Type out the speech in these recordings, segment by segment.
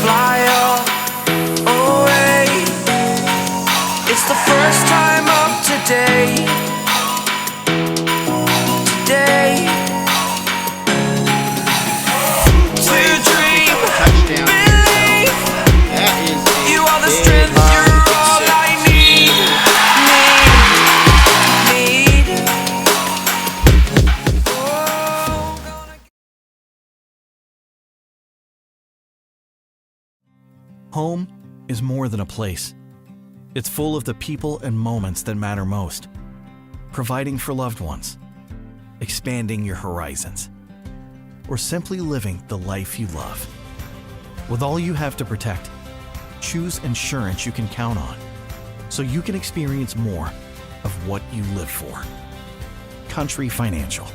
fly away. It's the first time of today. To dream, believe. You are the strength, you're all I need. Home is more than a place. It's full of the people and moments that matter most. Providing for loved ones, expanding your horizons, or simply living the life you love. With all you have to protect, choose insurance you can count on, so you can experience more of what you live for. Country Financial.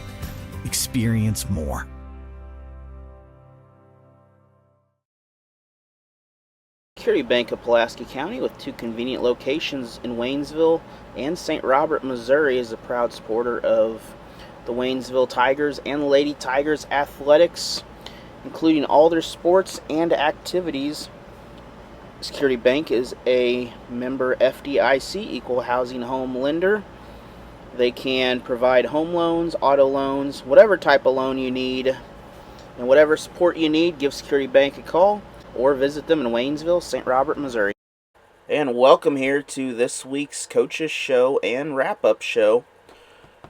Experience more. Security Bank of Pulaski County, with two convenient locations in Waynesville and St. Robert, Missouri, is a proud supporter of the Waynesville Tigers and Lady Tigers athletics, including all their sports and activities. Security Bank is a member FDIC equal housing home lender. They can provide home loans, auto loans, whatever type of loan you need, and whatever support you need, give Security Bank a call or visit them in Waynesville, St. Robert, Missouri. And welcome here to this week's Coaches Show and Wrap-Up Show.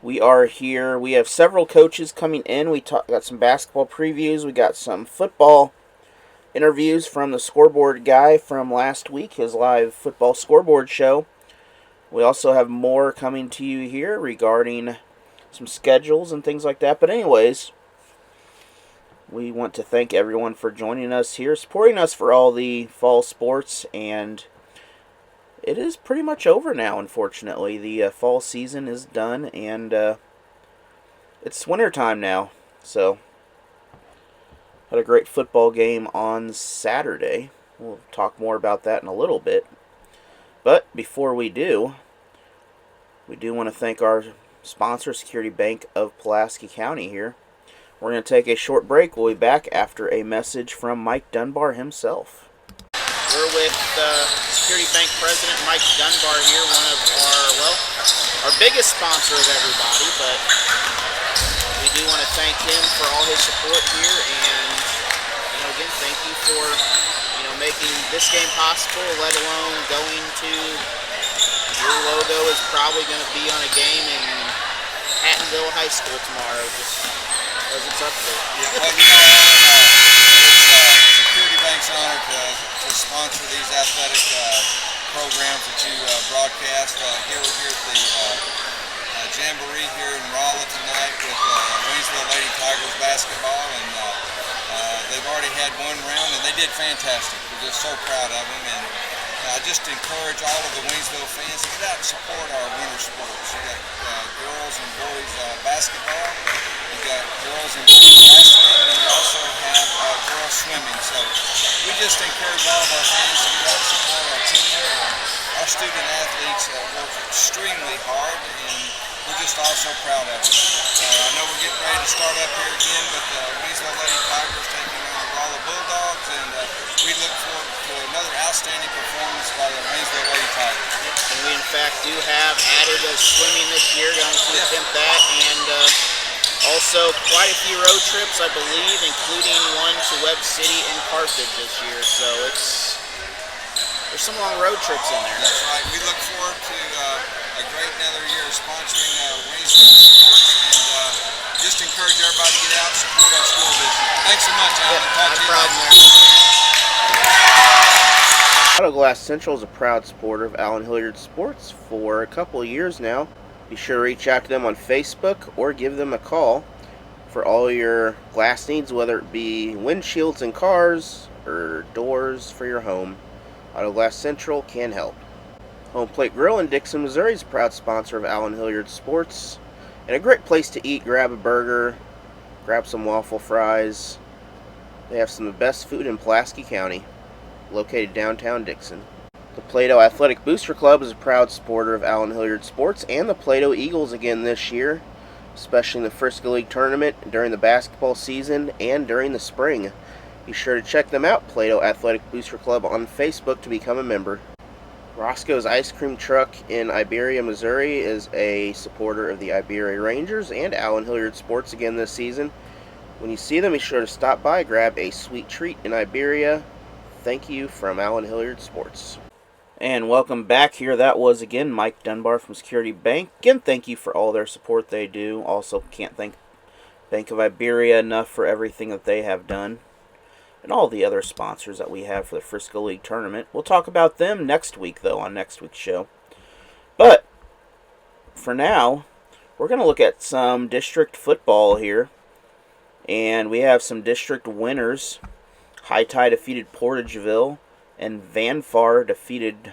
We are here. We have several coaches coming in. We got some basketball previews. We got some football interviews from the scoreboard guy from last week, his live football scoreboard show. We also have more coming to you here regarding some schedules and things like that. But anyways, we want to thank everyone for joining us here, supporting us for all the fall sports, and it is pretty much over now, unfortunately. The fall season is done, and it's winter time now. So, had a great football game on Saturday. We'll talk more about that in a little bit. But before we do want to thank our sponsor, Security Bank of Pulaski County here. We're going to take a short break. We'll be back after a message from Mike Dunbar himself. We're with Security Bank President Mike Dunbar here, one of our biggest sponsor of everybody, but we do want to thank him for all his support here, and again, thank you for making this game possible, let alone going to your logo is probably going to be on a game in Hattonville High School tomorrow, just as it's up there. Well, it's Security Bank's honor to sponsor these athletic programs that you broadcast. We're here at the Jamboree here in Raleigh tonight with Waynesville Lady Tigers basketball, and they've already had one round, and they did fantastic. We're just so proud of them, and I just encourage all of the Waynesville fans to get out and support our winter sports. You got girls and boys basketball, you got girls and boys wrestling, and you also have girls swimming. So we just encourage all of our fans to get out and support our team. Our student athletes work extremely hard, and we're just all so proud of them. I know we're getting ready to start up here again with the Waynesville Lady Tigers taking on the Raleigh Bulldogs, and we look forward to another outstanding performance by the Waynesville Lady Tigers. And we in fact do have added swimming this year, going to attempt that, and also quite a few road trips, I believe, including one to Webb City and Carthage this year. So there's some long road trips in there. That's right. We look forward to a great another year of sponsoring Waynesville sports, and just encourage everybody to get out and support our school this year. Thanks so much, Alan. Talk to you later. Auto Glass Central is a proud supporter of Allen Hilliard Sports for a couple of years now. Be sure to reach out to them on Facebook or give them a call for all your glass needs, whether it be windshields in cars or doors for your home. Auto Glass Central can help. Home Plate Grill in Dixon, Missouri is a proud sponsor of Allen Hilliard Sports, and a great place to eat. Grab a burger, grab some waffle fries. They have some of the best food in Pulaski County, located downtown Dixon. The Plato Athletic Booster Club is a proud supporter of Allen Hilliard Sports and the Plato Eagles again this year, especially in the Frisco League tournament, during the basketball season, and during the spring. Be sure to check them out, Plato Athletic Booster Club, on Facebook to become a member. Roscoe's Ice Cream Truck in Iberia, Missouri is a supporter of the Iberia Rangers and Allen Hilliard Sports again this season. When you see them, be sure to stop by, grab a sweet treat in Iberia. Thank you from Allen Hilliard Sports. And welcome back here. That was, again, Mike Dunbar from Security Bank. Again, thank you for all their support they do. Also, can't thank Bank of Iberia enough for everything that they have done. And all the other sponsors that we have for the Frisco League Tournament. We'll talk about them next week, though, on next week's show. But, for now, we're going to look at some district football here. And we have some district winners. High Tide defeated Portageville, and Van Far defeated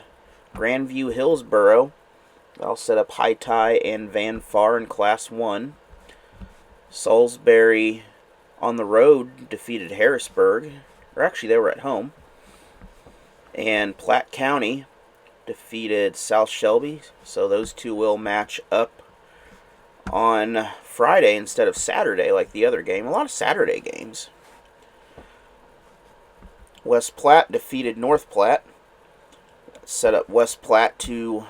Grandview Hillsboro. That'll set up High Tide and Van Far in Class 1. Salisbury on the road defeated Harrisburg. Or actually, they were at home. And Platte County defeated South Shelby. So those two will match up on Friday instead of Saturday like the other game. A lot of Saturday games. West Platte defeated North Platte. Set up West Platte to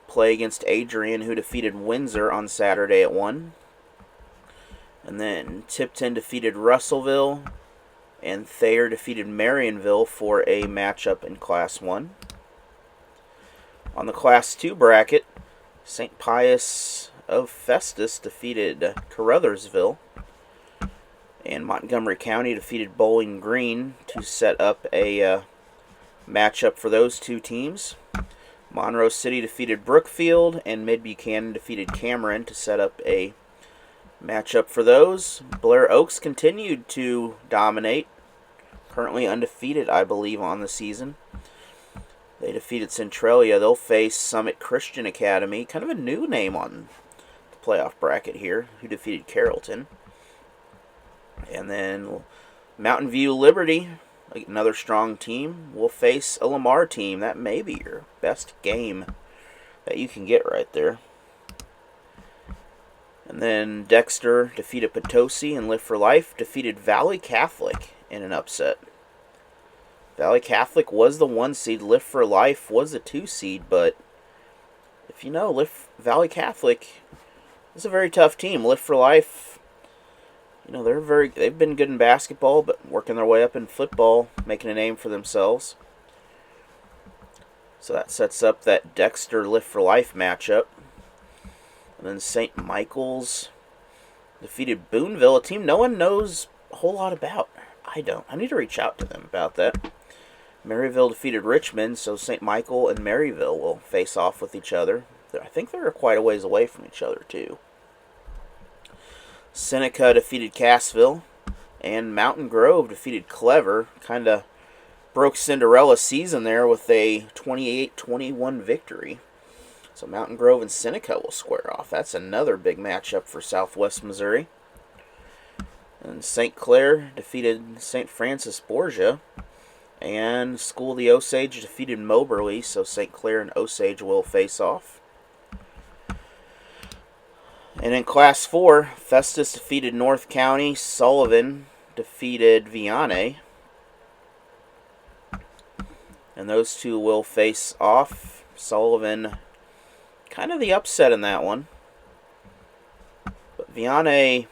play against Adrian, who defeated Windsor on Saturday at 1. And then Tipton defeated Russellville, and Thayer defeated Marionville for a matchup in Class 1. On the Class 2 bracket, St. Pius of Festus defeated Caruthersville, and Montgomery County defeated Bowling Green to set up a matchup for those two teams. Monroe City defeated Brookfield, and Mid Buchanan defeated Cameron to set up a matchup for those. Blair Oaks continued to dominate, currently undefeated, I believe, on the season. They defeated Centralia. They'll face Summit Christian Academy, kind of a new name on the playoff bracket here, who defeated Carrollton. And then Mountain View Liberty, another strong team, will face a Lamar team. That may be your best game that you can get right there. And then Dexter defeated Potosi, and Live for Life defeated Valley Catholic in an upset. Valley Catholic was the 1 seed. Live for Life was the 2 seed, but if you know, Valley Catholic is a very tough team. Live for Life, you know, they've been good in basketball, but working their way up in football, making a name for themselves. So that sets up that Dexter Live for Life matchup. And then St. Michael's defeated Boonville, a team no one knows a whole lot about. I don't. I need to reach out to them about that. Maryville defeated Richmond, so St. Michael and Maryville will face off with each other. I think they're quite a ways away from each other, too. Seneca defeated Cassville, and Mountain Grove defeated Clever. Kind of broke Cinderella's season there with a 28-21 victory. So Mountain Grove and Seneca will square off. That's another big matchup for Southwest Missouri. And St. Clair defeated St. Francis Borgia. And School of the Osage defeated Moberly, so St. Clair and Osage will face off. And in Class 4, Festus defeated North County. Sullivan defeated Vianney. And those two will face off. Sullivan, kind of the upset in that one. But Vianney,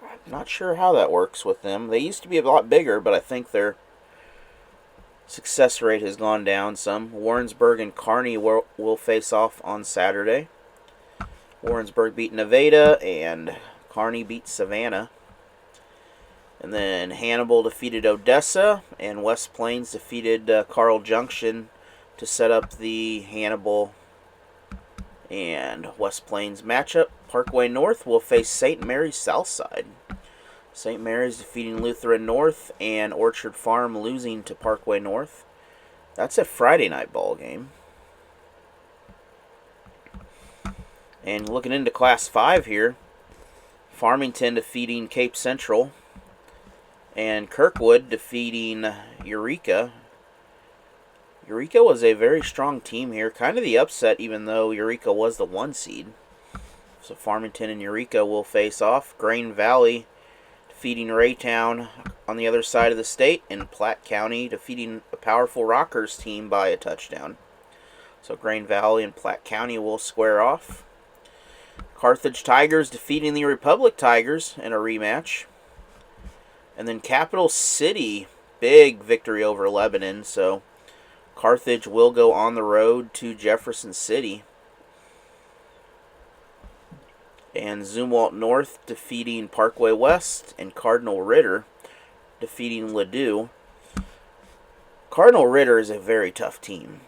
I'm not sure how that works with them. They used to be a lot bigger, but I think their success rate has gone down some. Warrensburg and Kearney will face off on Saturday. Warrensburg beat Nevada, and Kearney beat Savannah. And then Hannibal defeated Odessa, and West Plains defeated Carl Junction to set up the Hannibal and West Plains matchup. Parkway North will face St. Mary's Southside. St. Mary's defeating Lutheran North, and Orchard Farm losing to Parkway North. That's a Friday night ball game. And looking into Class 5 here, Farmington defeating Cape Central, and Kirkwood defeating Eureka. Eureka was a very strong team here. Kind of the upset, even though Eureka was the 1 seed. So Farmington and Eureka will face off. Grain Valley defeating Raytown on the other side of the state, and Platte County defeating a powerful Rockers team by a touchdown. So Grain Valley and Platte County will square off. Carthage Tigers defeating the Republic Tigers in a rematch. And then Capital City, big victory over Lebanon, so Carthage will go on the road to Jefferson City. And Zumwalt North defeating Parkway West, and Cardinal Ritter defeating Ladue. Cardinal Ritter is a very tough team.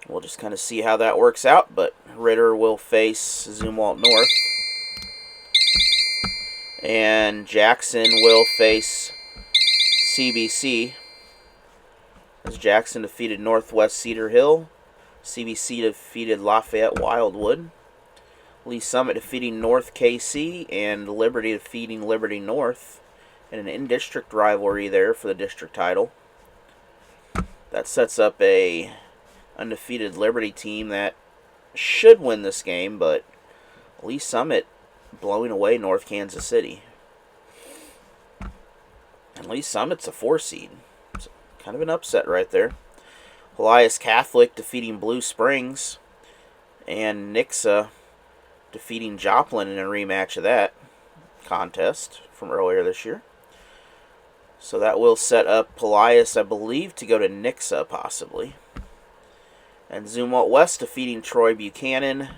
We'll just kind of see how that works out, but Ritter will face Zumwalt North. And Jackson will face CBC, as Jackson defeated Northwest Cedar Hill. CBC defeated Lafayette Wildwood. Lee Summit defeating North KC, and Liberty defeating Liberty North in an in-district rivalry there for the district title. That sets up a undefeated Liberty team that should win this game, but Lee Summit blowing away North Kansas City. And Lee Summit's a 4 seed. So kind of an upset right there. Elias Catholic defeating Blue Springs, and Nixa defeating Joplin in a rematch of that contest from earlier this year. So that will set up Elias, I believe, to go to Nixa possibly. And Zumwalt West defeating Troy Buchanan.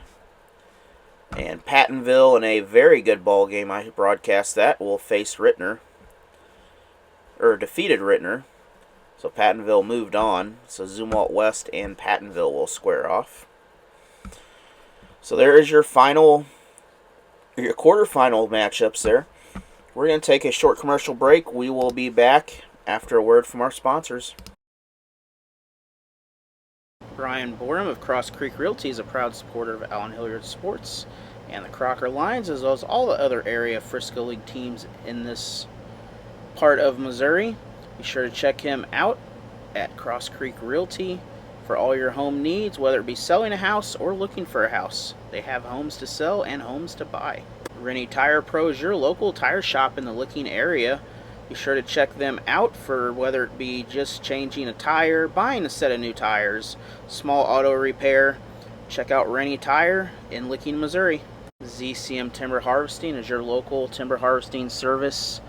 And Pattonville, in a very good ball game, I broadcast that, will face Rittner. Or defeated Rittner. So Pattonville moved on. So Zumwalt West and Pattonville will square off. So there is your quarterfinal matchups there. We're going to take a short commercial break. We will be back after a word from our sponsors. Brian Borum of Cross Creek Realty is a proud supporter of Allen Hilliard Sports and the Crocker Lions, as well as all the other area Frisco League teams in this part of Missouri. Be sure to check him out at Cross Creek Realty for all your home needs, whether it be selling a house or looking for a house. They have homes to sell and homes to buy. Rennie Tire Pro is your local tire shop in the Licking area. Be sure to check them out for whether it be just changing a tire, buying a set of new tires, small auto repair. Check out Rennie Tire in Licking, Missouri. ZCM Timber Harvesting is your local timber harvesting service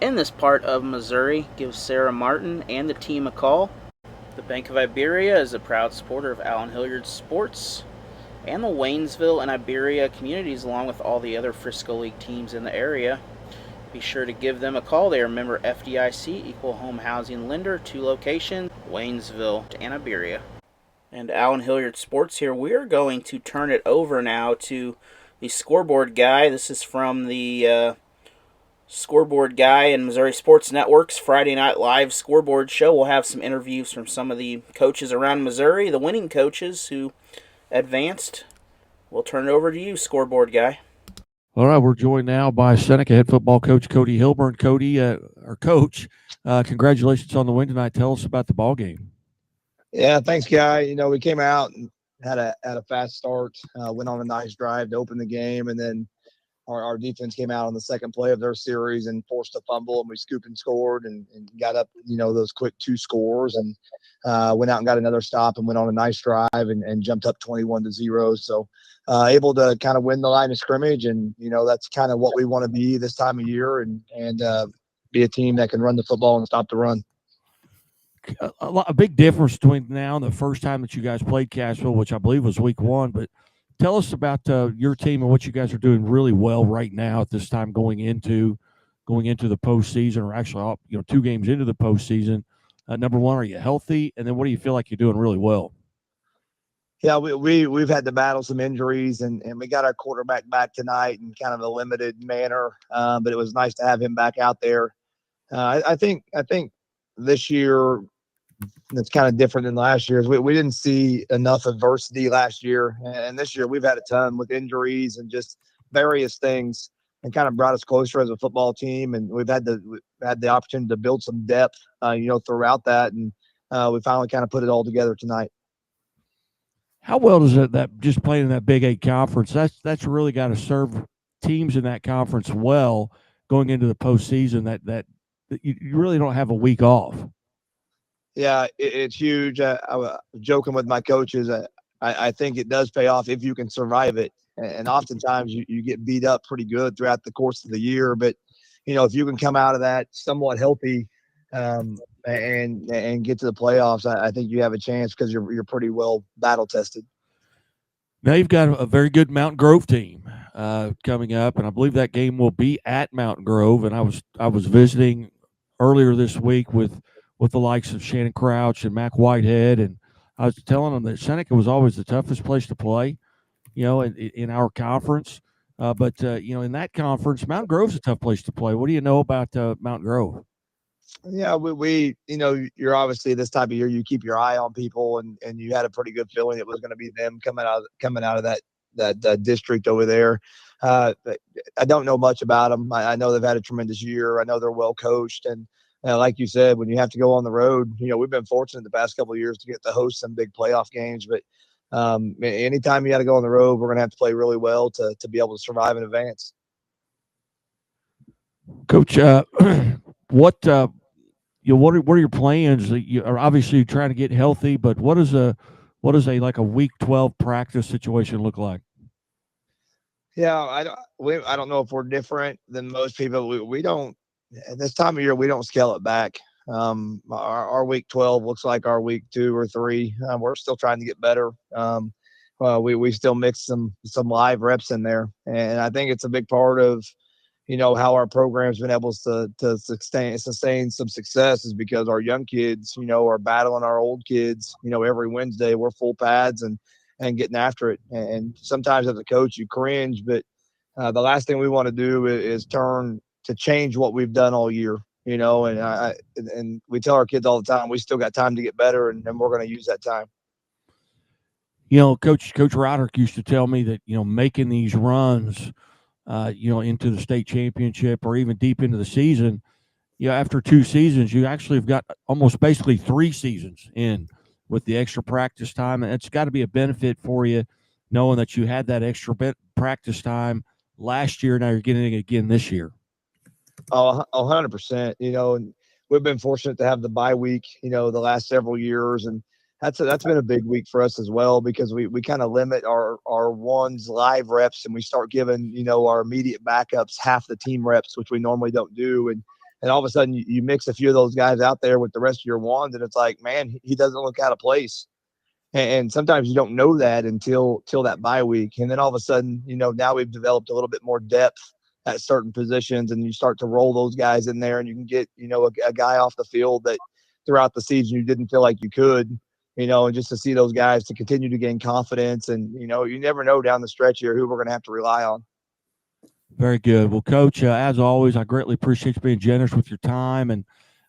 in this part of Missouri. Give Sarah Martin and the team a call. The Bank of Iberia is a proud supporter of Allen Hilliard Sports and the Waynesville and Iberia communities, along with all the other Frisco League teams in the area. Be sure to give them a call. They are member FDIC, Equal Home Housing Lender, 2 locations, Waynesville and Iberia. And Allen Hilliard Sports here. We're going to turn it over now to the scoreboard guy. This is from the Scoreboard Guy and Missouri Sports Network's Friday Night Live scoreboard show. We'll have some interviews from some of the coaches around Missouri, the winning coaches who advanced. We'll turn it over to you, Scoreboard Guy. All right, we're joined now by Seneca head football coach Cody Hilburn. Cody, our coach, congratulations on the win tonight. Tell us about the ball game. Yeah, thanks, Guy. You know, we came out and had a fast start, went on a nice drive to open the game, and then our defense came out on the second play of their series and forced a fumble, and we scooped and scored and got up, those quick 2 scores, and went out and got another stop and went on a nice drive and jumped up 21-0. So able to kind of win the line of scrimmage, and, that's kind of what we want to be this time of year, and be a team that can run the football and stop the run. A big difference between now and the first time that you guys played Cashville, which I believe was week 1, but tell us about your team and what you guys are doing really well right now at this time going into the postseason, or actually, 2 games into the postseason. Number one, are you healthy? And then what do you feel like you're doing really well? Yeah, we've had to battle some injuries, and we got our quarterback back tonight in kind of a limited manner, but it was nice to have him back out there. I think this year that's kind of different than last year's. We didn't see enough adversity last year, and this year we've had a ton with injuries and just various things, and kind of brought us closer as a football team. And we've had the opportunity to build some depth, throughout that, and we finally kind of put it all together tonight. How well does that just playing in that Big 8 conference? That's really got to serve teams in that conference well, going into the postseason that you really don't have a week off. Yeah, it's huge. I was joking with my coaches. I think it does pay off if you can survive it. And oftentimes you get beat up pretty good throughout the course of the year. But, if you can come out of that somewhat healthy and get to the playoffs, I think you have a chance because you're pretty well battle tested. Now you've got a very good Mountain Grove team coming up, and I believe that game will be at Mountain Grove. And I was visiting earlier this week with the likes of Shannon Crouch and Mac Whitehead, and I was telling them that Seneca was always the toughest place to play, in our conference. But in that conference, Mountain Grove's a tough place to play. What do you know about Mountain Grove? Yeah, we you're obviously this time of year, you keep your eye on people, and you had a pretty good feeling it was going to be them coming out of that district over there. I don't know much about them. I know they've had a tremendous year. I know they're well coached, and like you said, when you have to go on the road, we've been fortunate the past couple of years to get to host some big playoff games. But anytime you got to go on the road, we're going to have to play really well to be able to survive and advance. Coach, what are your plans? You are obviously trying to get healthy, but what is a like a week 12 practice situation look like? Yeah, I don't know if we're different than most people. We don't at this time of year, we don't scale it back. Our week 12 looks like our week 2 or 3. We're still trying to get better. We still mix some live reps in there, and I think it's a big part of how our program's been able to sustain some success is because our young kids are battling our old kids. Every Wednesday we're full pads and getting after it. And sometimes as a coach you cringe, but the last thing we want to do is turn to change what we've done all year. And we tell our kids all the time we still got time to get better, and we're going to use that time. Coach Roderick used to tell me that making these runs into the state championship or even deep into the season, after 2 seasons, you actually have got almost basically 3 seasons in with the extra practice time. And it's got to be a benefit for you knowing that you had that extra bit practice time last year. Now you're getting it again this year. Oh, 100%. And we've been fortunate to have the bye week, the last several years. And that's been a big week for us as well, because we kind of limit our ones live reps, and we start giving, our immediate backups half the team reps, which we normally don't do. And all of a sudden you mix a few of those guys out there with the rest of your ones, and it's like, man, he doesn't look out of place. And sometimes you don't know that until that bye week. And then all of a sudden, now we've developed a little bit more depth at certain positions, and you start to roll those guys in there, and you can get, a guy off the field that throughout the season you didn't feel like you could, and just to see those guys to continue to gain confidence. And, you never know down the stretch here who we're going to have to rely on. Very good. Well, Coach, as always, I greatly appreciate you being generous with your time. And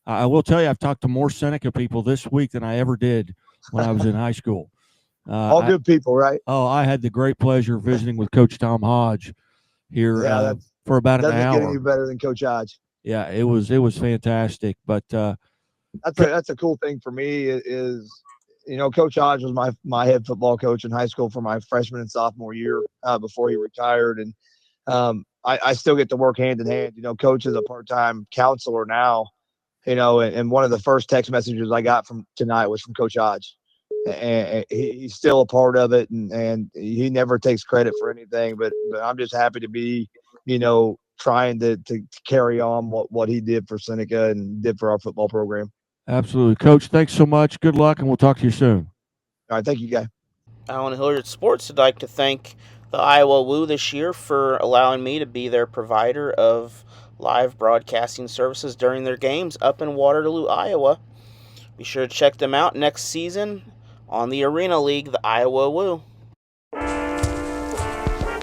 I will tell you, I've talked to more Seneca people this week than I ever did when I was in high school. All good people, right? Oh, I had the great pleasure of visiting with Coach Tom Hodge here for about an hour. Doesn't get any better than Coach Hodge. Yeah, it was fantastic. But that's a cool thing for me is Coach Hodge was my head football coach in high school for my freshman and sophomore year before he retired. And I still get to work hand in hand. Coach is a part-time counselor now, and one of the first text messages I got from tonight was from Coach Hodge. And he's still a part of it, and he never takes credit for anything, but I'm just happy to be, trying to carry on what he did for Seneca and did for our football program. Absolutely. Coach, thanks so much. Good luck, and we'll talk to you soon. All right. Thank you, guys. Allen Hilliard Sports would like to thank the Iowa Woo this year for allowing me to be their provider of live broadcasting services during their games up in Waterloo, Iowa. Be sure to check them out next season on the Arena League, the Iowa Woo.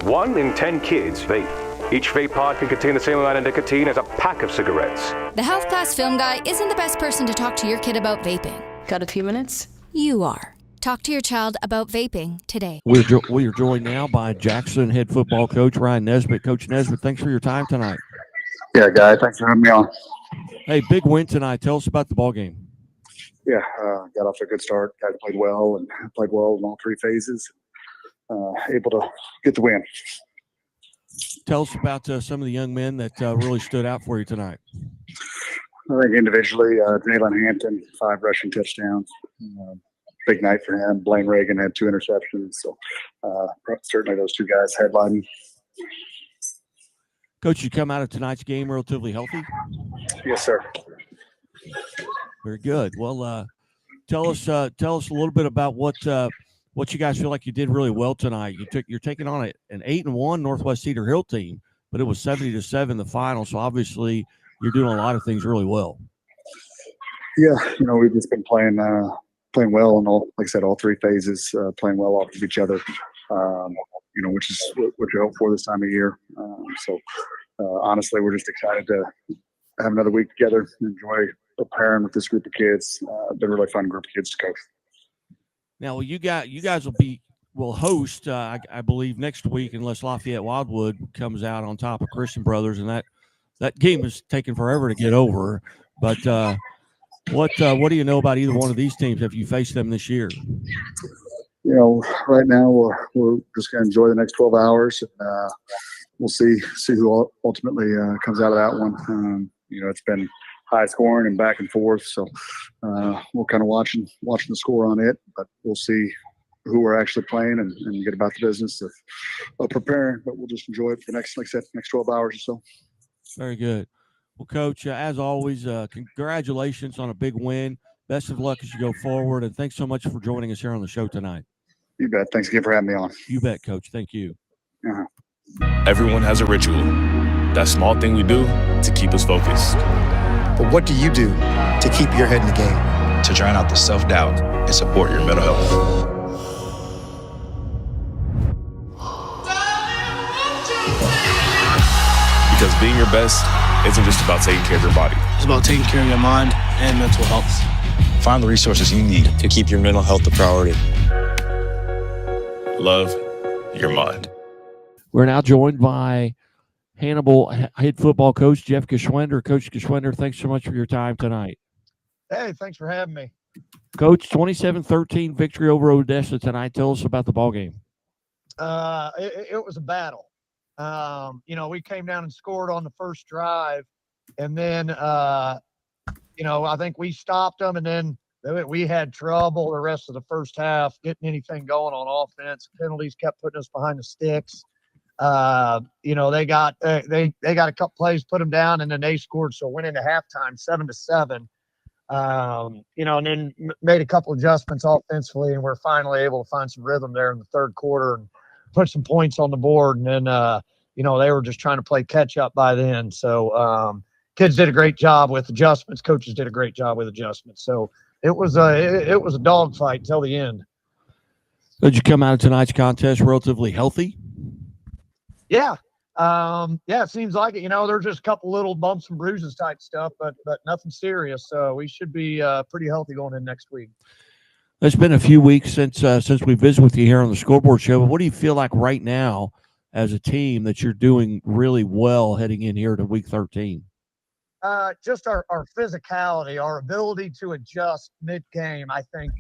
1 in 10 kids vape. Each vape pod can contain the same amount of nicotine as a pack of cigarettes. The Health Class Film Guy isn't the best person to talk to your kid about vaping. Got a few minutes? You are. Talk to your child about vaping today. We are joined now by Jackson head football coach Ryan Nesbitt. Coach Nesbitt, thanks for your time tonight. Yeah, guys, thanks for having me on. Hey, big win tonight. Tell us about the ball game. Yeah, got off to a good start. Guys played well in all 3 phases. Able to get the win. Tell us about some of the young men that really stood out for you tonight. I think individually, Jalen Hampton, 5 rushing touchdowns. Big night for him. Blaine Reagan had 2 interceptions. So certainly those 2 guys headlining. Coach, you come out of tonight's game relatively healthy? Yes, sir. Very good. Well, tell us a little bit about what you guys feel like you did really well tonight. You're taking on an 8-1 Northwest Cedar Hill team, but it was 70-7 the final. So obviously you're doing a lot of things really well. Yeah, we've just been playing well in all, like I said, all 3 phases, playing well off of each other. Which is what you hope for this time of year. Honestly, we're just excited to have another week together, enjoy preparing with this group of kids. Been a really fun group of kids to coach. Now, you guys will host, I believe, next week, unless Lafayette Wildwood comes out on top of Christian Brothers, and that game is taking forever to get over. But what do you know about either one of these teams? Have you faced them this year? Right now we're just going to enjoy the next 12 hours. We'll see who ultimately comes out of that one. It's been high scoring and back and forth, so we're kind of watching the score on it. But we'll see who we're actually playing and get about the business of preparing. But we'll just enjoy it for the next 12 hours or so. Very good. Well, Coach, as always, congratulations on a big win. Best of luck as you go forward, and thanks so much for joining us here on the show tonight. You bet. Thanks again for having me on. You bet, Coach. Thank you. Uh-huh. Everyone has a ritual, that small thing we do to keep us focused. But what do you do to keep your head in the game? To drown out the self-doubt and support your mental health. Because being your best isn't just about taking care of your body. It's about taking care of your mind and mental health. Find the resources you need to keep your mental health a priority. Love your mind. We're now joined by Hannibal head football coach Jeff Geschwender. Coach Geschwender, thanks so much for your time tonight. Hey, thanks for having me. Coach, 27-13 victory over Odessa tonight. Tell us about the ball game. It was a battle. We came down and scored on the first drive, and then I think we stopped them, and then we had trouble the rest of the first half getting anything going on offense. Penalties kept putting us behind the sticks. They got a couple plays, put them down, and then they scored. So went into halftime 7-7. And then made a couple adjustments offensively, and we're finally able to find some rhythm there in the third quarter and put some points on the board. And then they were just trying to play catch up by then. So kids did a great job with adjustments. Coaches did a great job with adjustments. So it was a dogfight till the end. Did you come out of tonight's contest relatively healthy? Yeah. It seems like it. There's just a couple little bumps and bruises type stuff, but nothing serious. So we should be pretty healthy going in next week. It's been a few weeks since we visited with you here on the Scoreboard Show. But what do you feel like right now as a team that you're doing really well heading in here to week 13? Just our physicality, our ability to adjust mid-game. I think,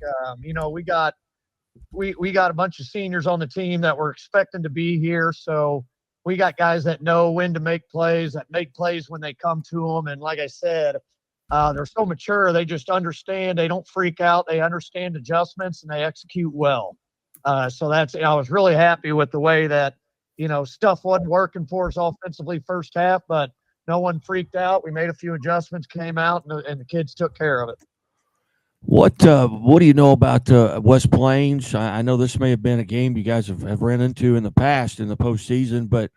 we got a bunch of seniors on the team that we're expecting to be here. So we got guys that know when to make plays, that make plays when they come to them. And like I said, they're so mature. They just understand. They don't freak out. They understand adjustments, and they execute well. So I was really happy with the way that, stuff wasn't working for us offensively first half, but no one freaked out. We made a few adjustments, came out, and the kids took care of it. What do you know about West Plains? I know this may have been a game you guys have ran into in the past in the postseason, but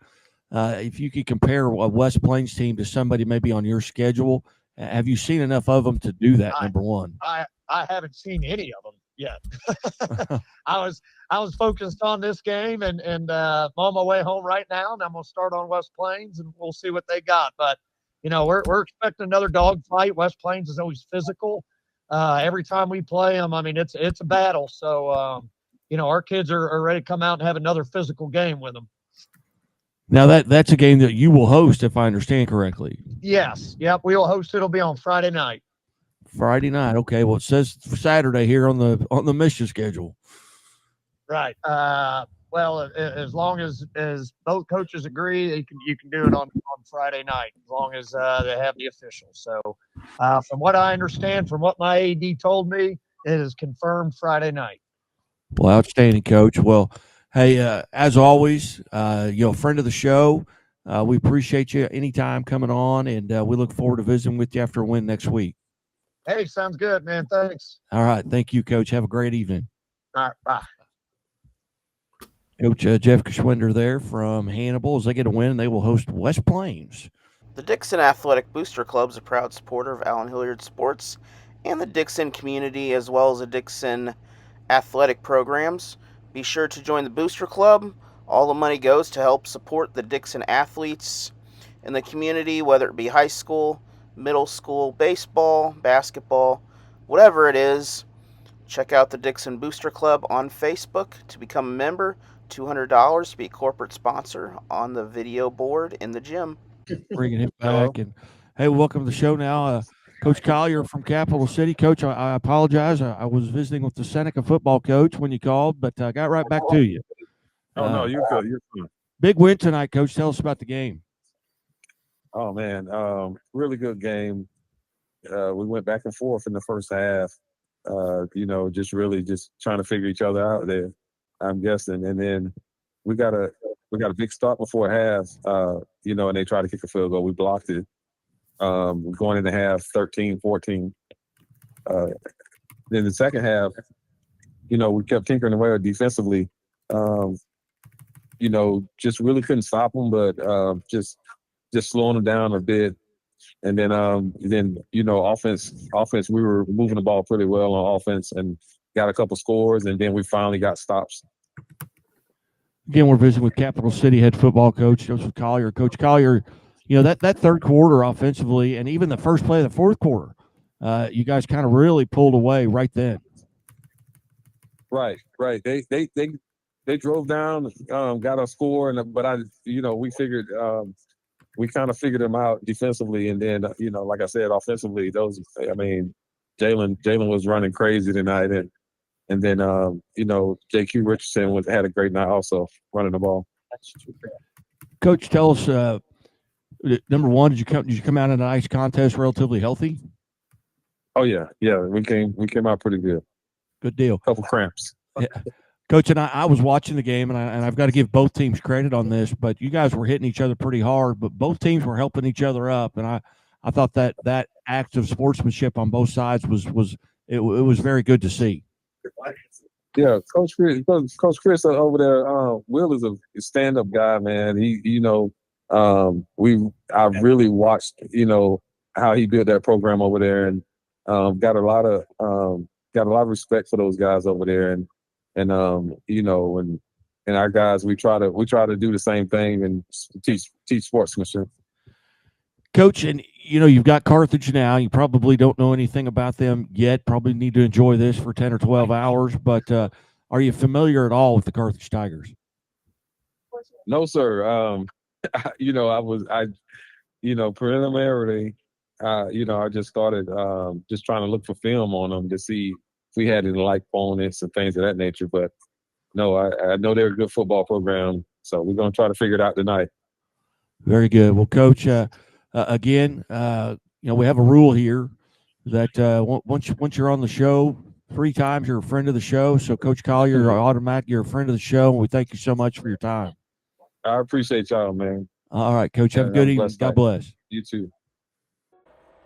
if you could compare a West Plains team to somebody maybe on your schedule, have you seen enough of them to do that, number one? I haven't seen any of them yet. I was focused on this game and I'm on my way home right now, and I'm going to start on West Plains, and we'll see what they got. But, we're expecting another dog fight. West Plains is always physical. Every time we play them, it's a battle. So, our kids are ready to come out and have another physical game with them. Now that's a game that you will host, if I understand correctly. Yes. Yep. We will host. It'll be on Friday night. Friday night. Okay. Well, it says Saturday here on the mission schedule. Right. Well, as long as both coaches agree, you can do it on Friday night, as long as they have the officials. So, from what I understand, from what my AD told me, it is confirmed Friday night. Well, outstanding, Coach. Well, hey, as always, friend of the show. We appreciate you anytime coming on, and we look forward to visiting with you after a win next week. Hey, sounds good, man. Thanks. All right. Thank you, Coach. Have a great evening. All right, bye. Coach Jeff Geschwinder there from Hannibal. As they get a win, they will host West Plains. The Dixon Athletic Booster Club is a proud supporter of Allen Hilliard Sports and the Dixon community, as well as the Dixon athletic programs. Be sure to join the Booster Club. All the money goes to help support the Dixon athletes in the community, whether it be high school, middle school, baseball, basketball, whatever it is. Check out the Dixon Booster Club on Facebook to become a member. $200 to be a corporate sponsor on the video board in the gym. Bringing it back. And, hey, welcome to the show now. Coach Collier from Capital City. Coach, I apologize. I was visiting with the Seneca football coach when you called, but I got right back to you. No, you're good. You're good. Big win tonight, Coach. Tell us about the game. Oh, man. Really good game. We went back and forth in the first half, just trying to figure each other out there, I'm guessing. And then we got a big start before half, and they tried to kick a field goal. We blocked it. Going into half 13-14. Then the second half, we kept tinkering away defensively. Just really couldn't stop them, but just slowing them down a bit. And then offense, we were moving the ball pretty well on offense and got a couple scores, and then we finally got stops. Again, we're visiting with Capital City head football coach Joseph Collier. Coach Collier, that third quarter offensively, and even the first play of the fourth quarter, you guys kind of really pulled away right then. Right. They drove down, got a score, but we figured we kind of figured them out defensively, and then like I said, offensively, Jalen was running crazy tonight, and then JQ Richardson had a great night also running the ball. Coach, tell us, number one, did you come out in a nice contest relatively healthy? Oh yeah, we came out pretty good. Good deal. Couple cramps. Yeah. Coach, and I was watching the game, and I've got to give both teams credit on this, but you guys were hitting each other pretty hard, but both teams were helping each other up, and I thought that act of sportsmanship on both sides was very good to see. Yeah, Coach Chris over there, Will is a stand-up guy, man. I really watched, how he built that program over there, and got a lot of respect for those guys over there, and our guys, we try to do the same thing and teach sportsmanship. Coach, and you've got Carthage now. You probably don't know anything about them yet. Probably need to enjoy this for 10 or 12 hours. But are you familiar at all with the Carthage Tigers? No, sir. Preliminarily, I just started just trying to look for film on them to see if we had any like bonus and things of that nature. But no, I know they're a good football program, so we're going to try to figure it out tonight. Very good. Well, Coach, again, we have a rule here that once you're on the show 3 times, you're a friend of the show. So, Coach Collier, you're a friend of the show, and we thank you so much for your time. I appreciate y'all, man. All right, Coach. Have a good evening. God bless. You too.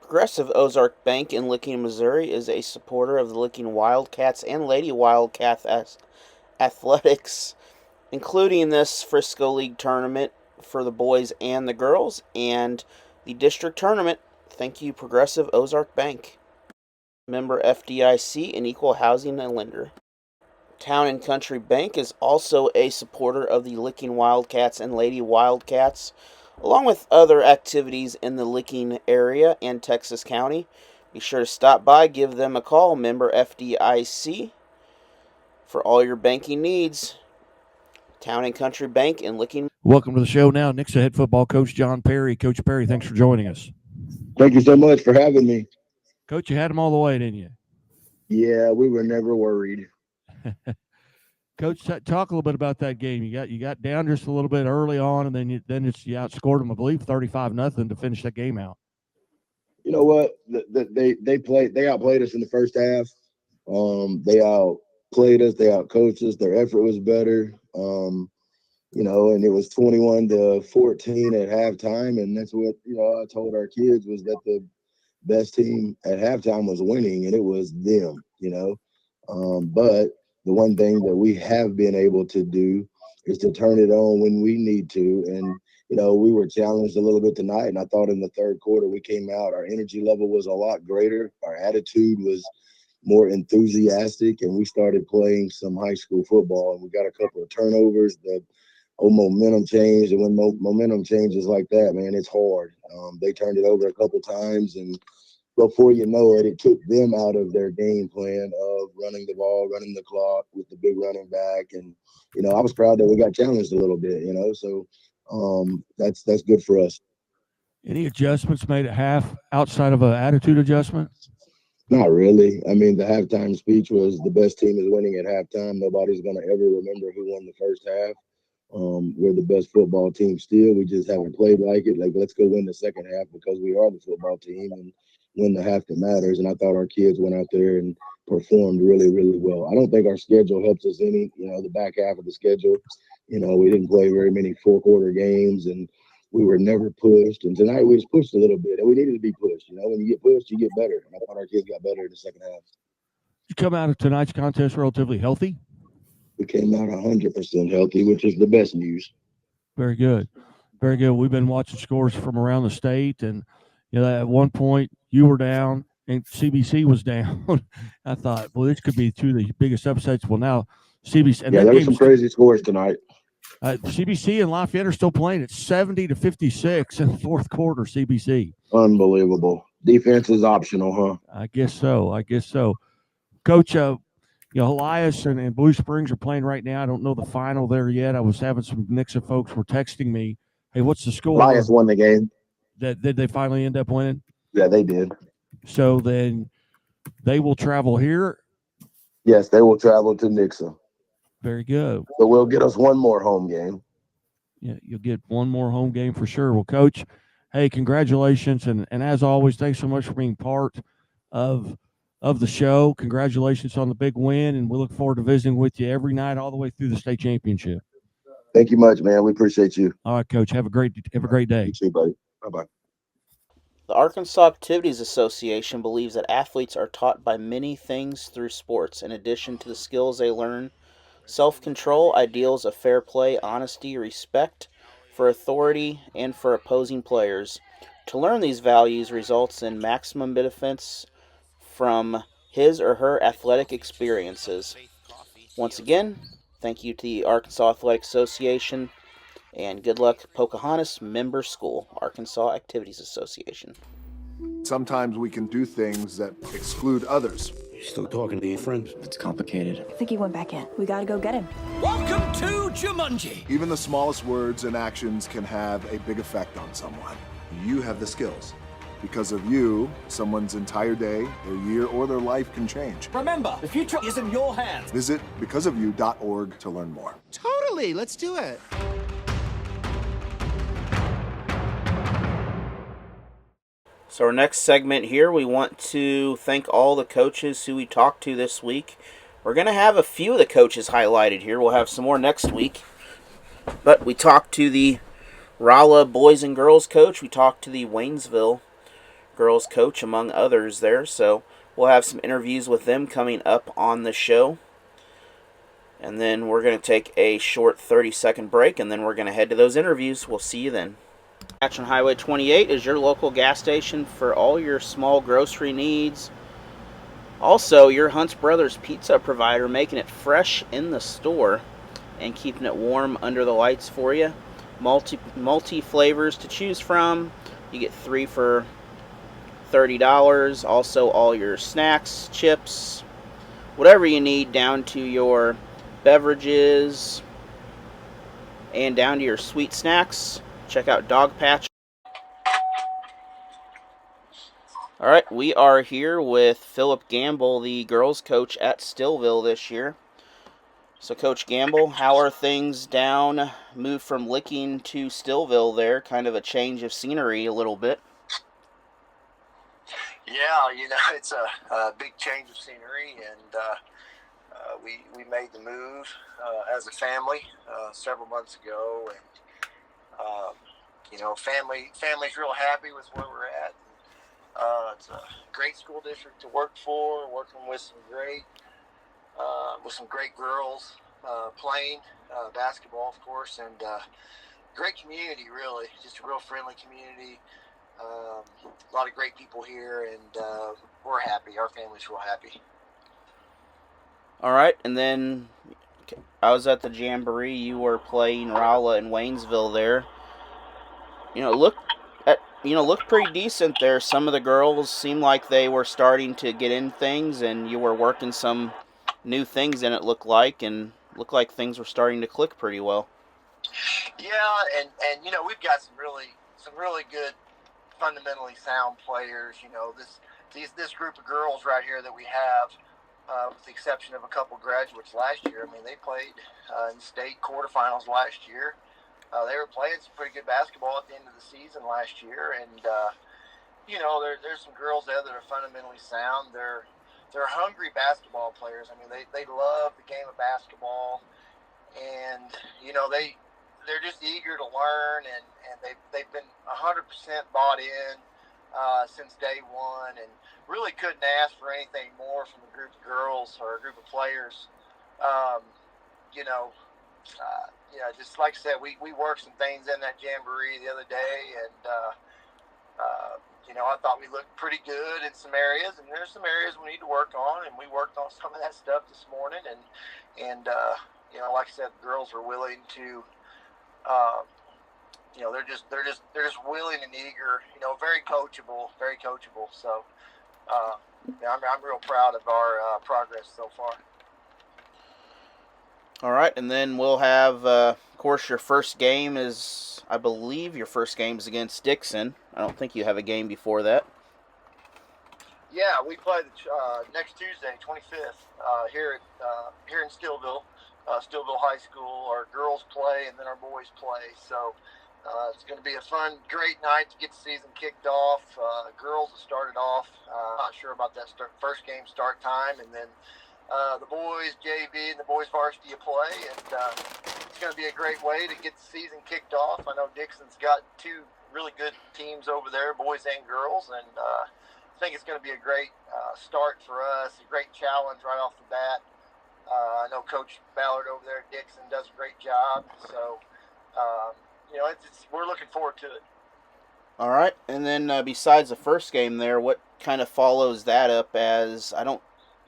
Progressive Ozark Bank in Licking, Missouri is a supporter of the Licking Wildcats and Lady Wildcat athletics, including this Frisco League tournament for the boys and the girls, and the district tournament. Thank you, Progressive Ozark Bank. Member FDIC and equal housing and lender. Town and Country Bank is also a supporter of the Licking Wildcats and Lady Wildcats, along with other activities in the Licking area and Texas County. Be sure to stop by, give them a call, member FDIC, for all your banking needs. Town and Country Bank in Licking. Welcome to the show now. Nick's head football coach, John Perry. Coach Perry, thanks for joining us. Thank you so much for having me. Coach, you had them all the way, didn't you? Yeah, we were never worried. Coach, talk a little bit about that game. You got down just a little bit early on, and then you outscored them, I believe, 35-0 to finish that game out. You know what? They outplayed us in the first half. They outplayed us. They outcoached us. Their effort was better. And it was 21-14 at halftime, and that's what I told our kids was that the best team at halftime was winning, and it was them. But the one thing that we have been able to do is to turn it on when we need to. And, we were challenged a little bit tonight. And I thought in the third quarter we came out, our energy level was a lot greater. Our attitude was more enthusiastic, and we started playing some high school football. And we got a couple of turnovers. The momentum changed. And when momentum changes like that, man, it's hard. They turned it over a couple times, and before you know it, it took them out of their game plan of running the ball, running the clock with the big running back. And, I was proud that we got challenged a little bit, so that's good for us. Any adjustments made at half outside of an attitude adjustment? Not really. I mean, the halftime speech was the best team is winning at halftime. Nobody's going to ever remember who won the first half. We're the best football team still. We just haven't played like it. Like, let's go win the second half because we are the football team and win the half that matters. And I thought our kids went out there and performed really, really well. I don't think our schedule helps us any, the back half of the schedule. We didn't play very many four-quarter games, and we were never pushed. And tonight we was pushed a little bit, and we needed to be pushed. When you get pushed, you get better. And I thought our kids got better in the second half. You come out of tonight's contest relatively healthy? We came out 100% healthy, which is the best news. Very good. Very good. We've been watching scores from around the state, and at one point you were down and CBC was down. I thought, well, this could be two of the biggest upsets. Well, now CBC. And there were some crazy scores tonight. CBC and Lafayette are still playing at 70-56 in the fourth quarter. CBC. Unbelievable. Defense is optional, huh? I guess so. Coach, Elias and Blue Springs are playing right now. I don't know the final there yet. I was having some Nixa folks were texting me, hey, what's the score? Elias won the game. Did they finally end up winning? Yeah, they did. So then they will travel here? Yes, they will travel to Nixa. Very good. So we'll get us one more home game. Yeah, you'll get one more home game for sure. Well, Coach, hey, congratulations. And as always, thanks so much for being part of the show. Congratulations on the big win, and we look forward to visiting with you every night all the way through the state championship. Thank you much, man. We appreciate you. All right, Coach. Have a great day. You too, buddy. Bye-bye. The Arkansas Activities Association believes that athletes are taught by many things through sports, in addition to the skills they learn: self-control, ideals of fair play, honesty, respect for authority, and for opposing players. To learn these values results in maximum benefits from his or her athletic experiences. Once again, thank you to the Arkansas Athletic Association, and good luck, Pocahontas Member School, Arkansas Activities Association. Sometimes we can do things that exclude others. You still talking to your friend? It's complicated. I think he went back in. We gotta go get him. Welcome to Jumanji! Even the smallest words and actions can have a big effect on someone. You have the skills. Because of you, someone's entire day, their year, or their life can change. Remember, the future is in your hands. Visit becauseofyou.org to learn more. Totally, let's do it. So our next segment here, we want to thank all the coaches who we talked to this week. We're going to have a few of the coaches highlighted here. We'll have some more next week. But we talked to the Rolla boys and girls coach. We talked to the Waynesville girls coach, among others there. So we'll have some interviews with them coming up on the show. And then we're going to take a short 30-second break, and then we're going to head to those interviews. We'll see you then. On Highway 28 is your local gas station for all your small grocery needs. Also, your Hunt's Brothers pizza provider, making it fresh in the store and keeping it warm under the lights for you. Multi flavors to choose from. You get 3 for $30. Also, all your snacks, chips, whatever you need, down to your beverages and down to your sweet snacks. Check out Dog Patch. All right, we are here with Philip Gamble, the girls coach at Stillville this year. So, Coach Gamble, how are things down? Moved from Licking to Stillville there, kind of a change of scenery a little bit. Yeah, it's a big change of scenery, and we made the move as a family several months ago, and family's real happy with where we're at. It's a great school district to work for, working with some great girls playing basketball, of course, and great community, really, just a real friendly community. A lot of great people here, and we're happy. Our family's real happy. All right, and then I was at the Jamboree. You were playing Rolla and Waynesville there. Looked pretty decent there. Some of the girls seemed like they were starting to get in things, and you were working some new things in it, looked like things were starting to click pretty well. Yeah, and we've got some really good, fundamentally sound players. This group of girls right here that we have, with the exception of a couple graduates last year. I mean, they played in state quarterfinals last year. They were playing some pretty good basketball at the end of the season last year, and there's some girls there that are fundamentally sound. They're hungry basketball players. I mean, they love the game of basketball, and they're just eager to learn, and they've been 100% bought in since day one, and really couldn't ask for anything more from a group of girls or a group of players. Just like I said, we worked some things in that Jamboree the other day, and I thought we looked pretty good in some areas, and there's some areas we need to work on, and we worked on some of that stuff this morning, and like I said, the girls are willing to, they're just willing and eager, very coachable. So, I'm real proud of our progress so far. All right, and then we'll have, of course, your first game is, I believe your first game is against Dixon. I don't think you have a game before that. Yeah, we play next Tuesday, 25th, here in Stillville, Stillville High School. Our girls play, and then our boys play. So it's going to be a fun, great night to get the season kicked off. Girls have started off. Not sure about that first game start time, and then the boys JV and the boys varsity play, and it's going to be a great way to get the season kicked off. I know Dixon's got two really good teams over there, boys and girls, and I think it's going to be a great start for us, a great challenge right off the bat. I know Coach Ballard over there at Dixon does a great job, so we're looking forward to it. All right, and then besides the first game there, what kind of follows that up as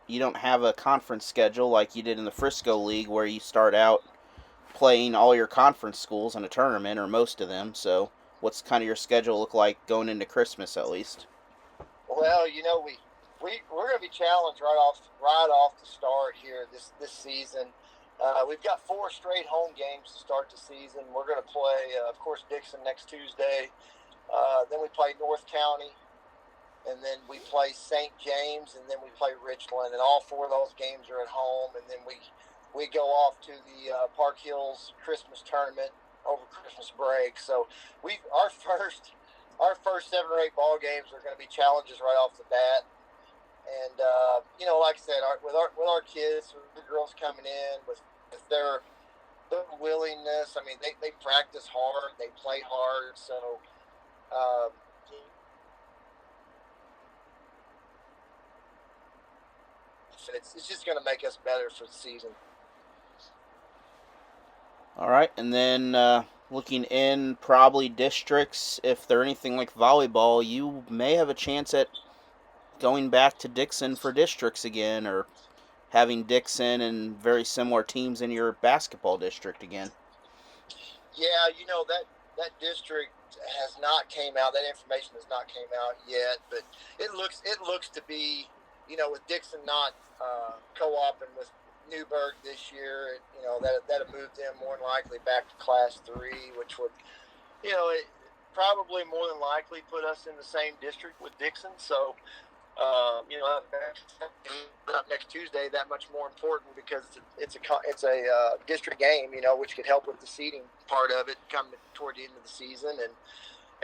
you don't have a conference schedule like you did in the Frisco League where you start out playing all your conference schools in a tournament, or most of them. So what's kind of your schedule look like going into Christmas at least? Well, we're going to be challenged right off the start here this season. We've got 4 straight home games to start the season. We're going to play, of course, Dixon next Tuesday. Then we play North County. And then we play St. James, and then we play Richland, and all 4 of those games are at home. And then we go off to the Park Hills Christmas tournament over Christmas break. So our first 7 or 8 ball games are going to be challenges right off the bat. And like I said, with our kids, with the girls coming in, with their willingness, I mean, they practice hard, they play hard, so. It's just going to make us better for the season. All right, and then looking in probably districts, if they're anything like volleyball, you may have a chance at going back to Dixon for districts again, or having Dixon and very similar teams in your basketball district again. Yeah, that district has not came out. That information has not came out yet, but it looks to be, with Dixon not co-oping with Newburgh this year, that'll move them more than likely back to Class 3, which would, it probably more than likely put us in the same district with Dixon. So, I next Tuesday that much more important because it's a district game, which could help with the seeding part of it coming toward the end of the season.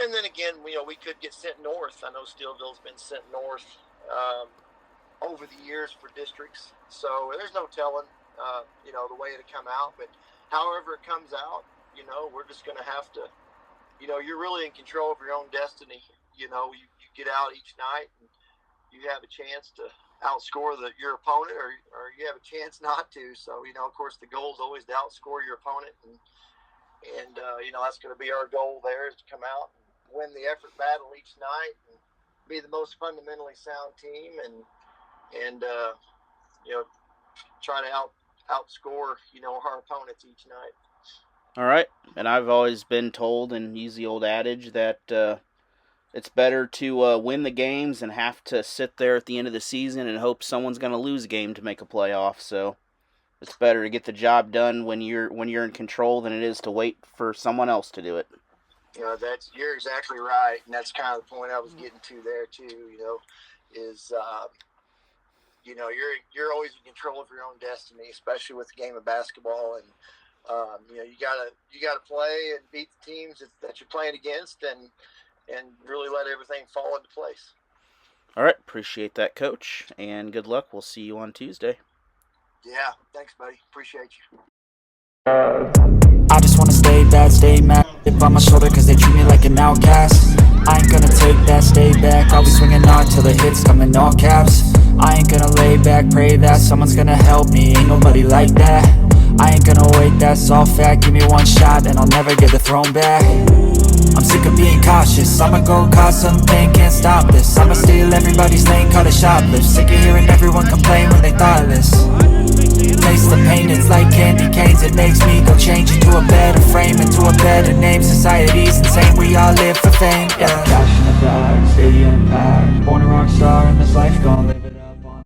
And then again, we could get sent north. I know Steelville's been sent north over the years for districts. So there's no telling, the way it'll come out. But however it comes out, we're just going to have to, you're really in control of your own destiny. You get out each night and you have a chance to outscore your opponent or you have a chance not to. So, of course, the goal is always to outscore your opponent. And that's going to be our goal there, is to come out and win the effort battle each night and be the most fundamentally sound team and try to outscore, our opponents each night. All right. And I've always been told and use the old adage that it's better to win the games and have to sit there at the end of the season and hope someone's going to lose a game to make a playoff. So it's better to get the job done when you're in control than it is to wait for someone else to do it. You're exactly right, and that's kind of the point I was getting to there too. Is you're always in control of your own destiny, especially with the game of basketball, and you gotta play and beat the teams that you're playing against, and really let everything fall into place. All right, appreciate that, Coach, and good luck. We'll see you on Tuesday. Yeah, thanks, buddy. Appreciate you. I just wanna stay bad, stay mad. Dip on my shoulder cause they treat me like an outcast. I ain't gonna take that, stay back. I'll be swinging on till the hits come in all caps. I ain't gonna lay back, pray that someone's gonna help me. Ain't nobody like that. I ain't gonna wait, that's all fact. Give me one shot and I'll never get the throne back. I'm sick of being cautious. I'ma go cause some pain, can't stop this. I'ma steal everybody's lane, call it shoplift. Sick of hearing everyone complain when they thoughtless. Taste the pain, it's like candy canes. It makes me go change into a better frame, into a better name. Society's insane, we all live for fame, yeah. Cash in the bag, stadium packed. Born a rock star and this life, gonna live it up on.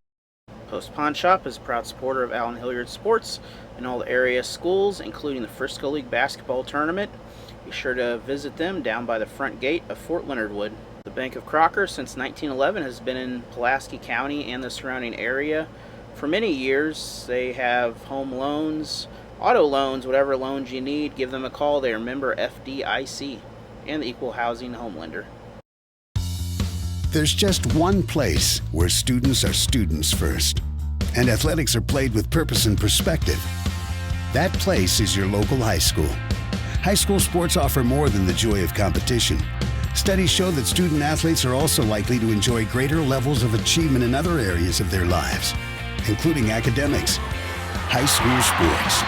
Post Pawn Shop is a proud supporter of Allen Hilliard Sports and all the area schools, including the Frisco League basketball tournament. Be sure to visit them down by the front gate of Fort Leonard Wood. The Bank of Crocker, since 1911, has been in Pulaski County and the surrounding area for many years. They have home loans, auto loans, whatever loans you need. Give them a call. They are member FDIC and the Equal Housing Home Lender. There's just one place where students are students first, and athletics are played with purpose and perspective. That place is your local high school. High school sports offer more than the joy of competition. Studies show that student athletes are also likely to enjoy greater levels of achievement in other areas of their lives, including academics. High school sports,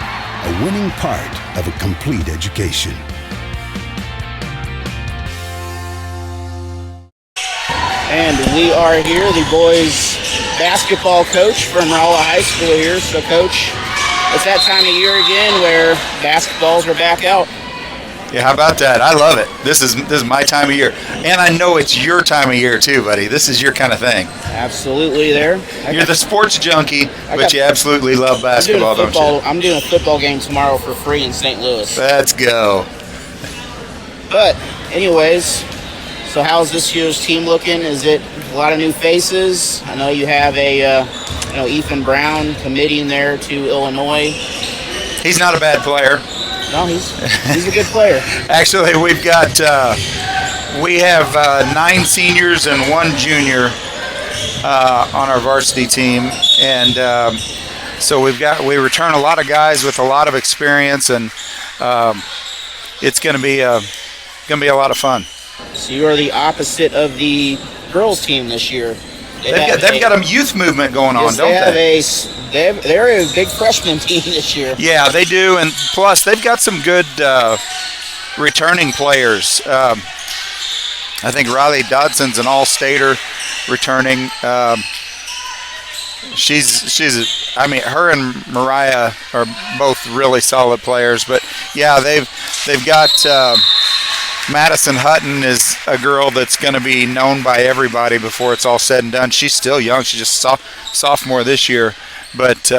a winning part of a complete education. And we are here, the boys basketball coach from Rolla High School here. So, Coach, it's that time of year again where basketballs are back out. Yeah, how about that? I love it. This is my time of year. And I know it's your time of year too, buddy. This is your kind of thing. Absolutely there. You're the sports junkie, but you absolutely love basketball, don't you? I'm doing a football game tomorrow for free in St. Louis. Let's go. But anyways, so how's this year's team looking? Is it a lot of new faces? I know you have Ethan Brown committing there to Illinois. He's not a bad player. No, he's a good player. Actually, we have 9 seniors and 1 junior on our varsity team, and so we return a lot of guys with a lot of experience, and it's going to be a lot of fun. So you are the opposite of the girls team this year. They've got a youth movement going on, don't they? They're a big freshman team this year. Yeah, they do, and plus they've got some good returning players. I think Riley Dodson's an all-stater returning. Her and Mariah are both really solid players. But yeah, they've got Madison Hutton is a girl that's going to be known by everybody before it's all said and done. She's still young. She's just sophomore this year, but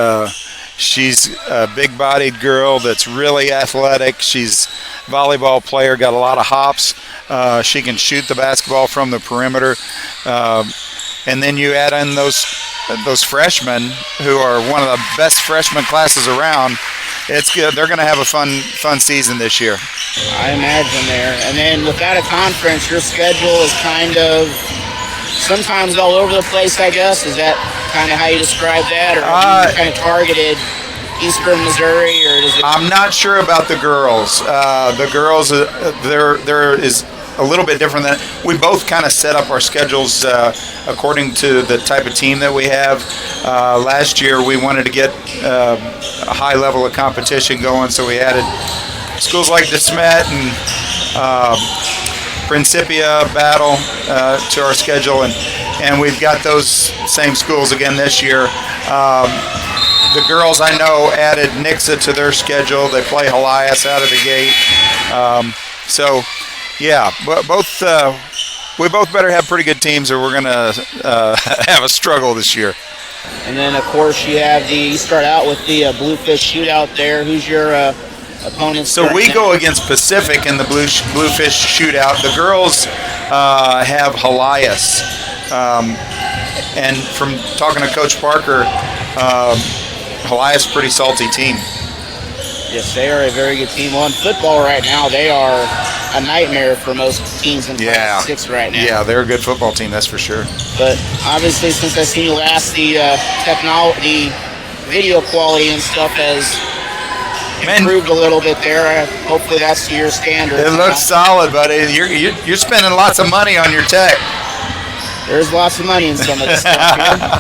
she's a big-bodied girl that's really athletic. She's a volleyball player, got a lot of hops. She can shoot the basketball from the perimeter. And then you add in those those freshmen who are one of the best freshman classes around. It's good. They're going to have a fun season this year. I imagine there. And then without a conference, your schedule is kind of sometimes all over the place, I guess. Is that kind of how you describe that? Or have you kind of targeted Eastern Missouri? Or does it... I'm not sure about the girls. The girls, there is a little bit different than we both kind of set up our schedules according to the type of team that we have. Last year we wanted to get a high level of competition going, so we added schools like DeSmet and Principia, Battle to our schedule, and we've got those same schools again this year. The girls I know added Nixa to their schedule. They play Helias out of the gate. So yeah, we both better have pretty good teams, or we're gonna have a struggle this year. And then of course you start out with the Bluefish Shootout there. Who's your opponents? So we go against Pacific in the Bluefish Shootout. The girls have Helias, and from talking to Coach Parker, Helias is a pretty salty team. Yes, they are a very good team. Well, in football right now, they are a nightmare for most teams in Class 6 right now. Yeah, they're a good football team, that's for sure. But obviously, since I've seen you last, the video quality and stuff has improved a little bit there. Hopefully, that's to your standard. It looks solid, buddy. You're spending lots of money on your tech. There's lots of money in some of this stuff here.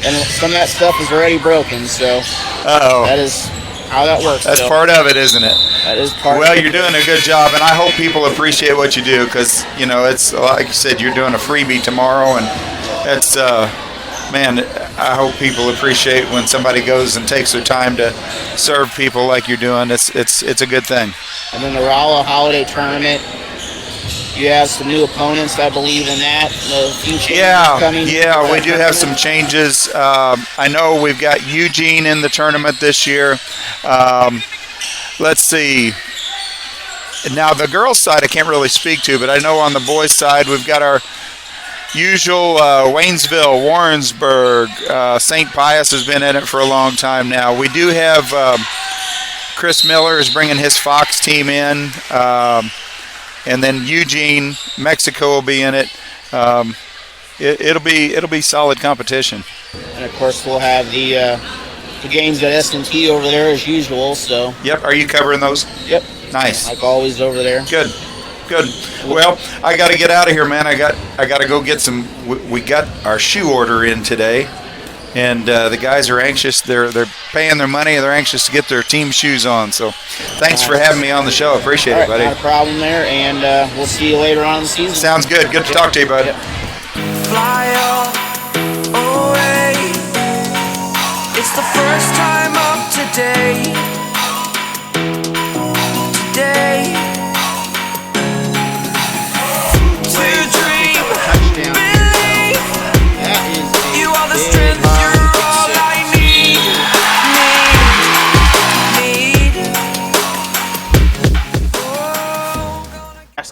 And some of that stuff is already broken, so that is how that works. That's part of it, isn't it? That is part of it. Well, you're doing a good job, and I hope people appreciate what you do, because, it's like you said, you're doing a freebie tomorrow, and it's, man, I hope people appreciate when somebody goes and takes their time to serve people like you're doing. It's a good thing. And then the Rolla Holiday Tournament, you have some new opponents, I believe, in that. A few changes coming. Yeah, we do have some changes. I know we've got Eugene in the tournament this year. Let's see. Now, the girls' side I can't really speak to, but I know on the boys' side we've got our usual Waynesville, Warrensburg, St. Pius has been in it for a long time now. We do have Chris Miller is bringing his Fox team in. And then Eugene, Mexico will be in it. It'll be solid competition. And of course, we'll have the games at S&T over there as usual. So. Yep. Are you covering those? Yep. Nice. Like always over there. Good. Well, I got to get out of here, man. I got to go get some. We got our shoe order in today, and the guys are anxious. They're paying their money. They're anxious to get their team shoes on. So, thanks for having me on the show. I appreciate it, buddy. Not a problem there, and we'll see you later on in the season. Sounds good. Good to talk to you, bud. Fly away. It's the first time of today.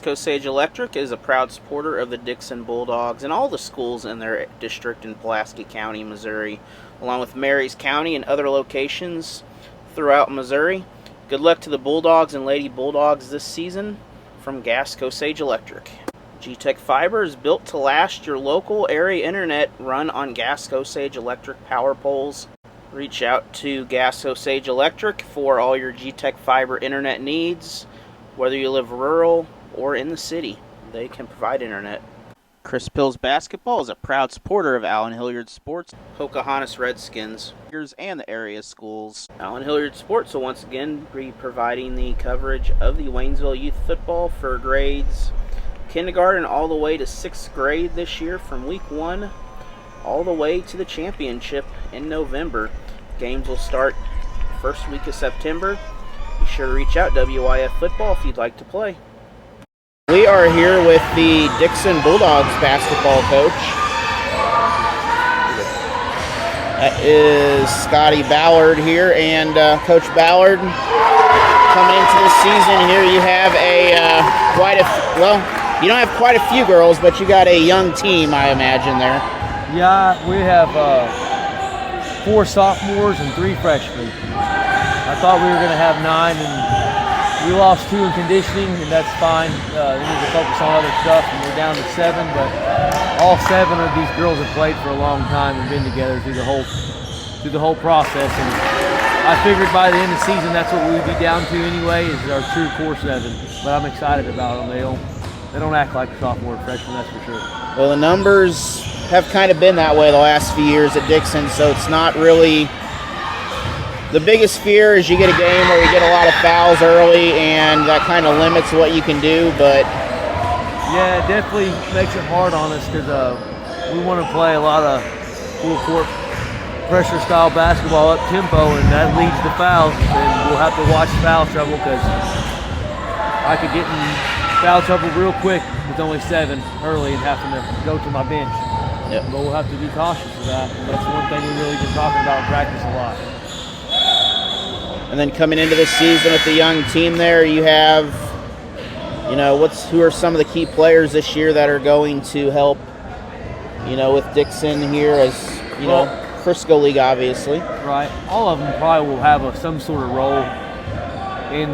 Osage Electric is a proud supporter of the Dixon Bulldogs and all the schools in their district in Pulaski County, Missouri, along with Marys County and other locations throughout Missouri. Good luck to the Bulldogs and Lady Bulldogs this season from Gasco Sage Electric. G-Tech Fiber is built to last. Your local area internet run on Gasco Sage Electric power poles. Reach out to Gasco Sage Electric for all your G-Tech Fiber internet needs. Whether you live rural or in the city, they can provide internet. Chris Pills Basketball is a proud supporter of Allen Hilliard Sports, Pocahontas Redskins, and the area schools. Allen Hilliard Sports will once again be providing the coverage of the Waynesville youth football for grades kindergarten all the way to 6th grade this year, from week 1 all the way to the championship in November. Games will start first week of September. Be sure to reach out WIF Football if you'd like to play. We are here with the Dixon Bulldogs basketball coach. That is Scotty Ballard here, and Coach Ballard, coming into this season here, you have you don't have quite a few girls, but you got a young team, I imagine there. Yeah, we have 4 sophomores and 3 freshmen. I thought we were going to have 9, and we lost 2 in conditioning, and that's fine. We need to focus on other stuff, and we're down to 7, but all 7 of these girls have played for a long time and been together through the whole process. And I figured by the end of the season, that's what we would be down to anyway, is our true core 7. But I'm excited about them. They don't act like sophomore and freshmen, that's for sure. Well, the numbers have kind of been that way the last few years at Dixon, so it's not really the biggest fear is you get a game where you get a lot of fouls early, and that kind of limits what you can do. But yeah, it definitely makes it hard on us because we want to play a lot of full court pressure style basketball up tempo, and that leads to fouls. And we'll have to watch foul trouble because I could get in foul trouble real quick with only 7 early and having to go to my bench. Yep. But we'll have to be cautious of that. And that's one thing we've really been talking about in practice a lot. And then coming into this season with the young team there, you have, who are some of the key players this year that are going to help, with Dixon here as, Frisco League, obviously. Right. All of them probably will have some sort of role in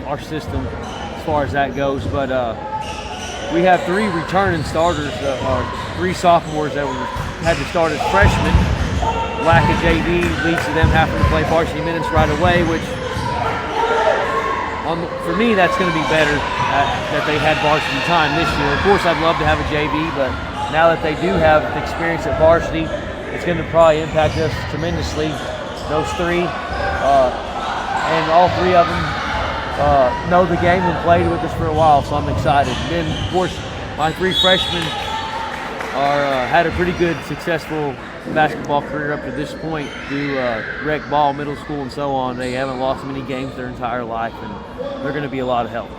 our system as far as that goes. But we have 3 returning starters, 3 sophomores that had to start as freshmen. Lack of JV leads to them having to play varsity minutes right away, which for me that's going to be better that they had varsity time this year. Of course, I'd love to have a JV, but now that they do have experience at varsity, it's going to probably impact us tremendously. Those 3, and all 3 of them know the game and played with us for a while, so I'm excited. And then, of course, my 3 freshmen had a pretty good, successful basketball career up to this point through rec ball, middle school, and so on. They haven't lost many games their entire life, and they're going to be a lot of help.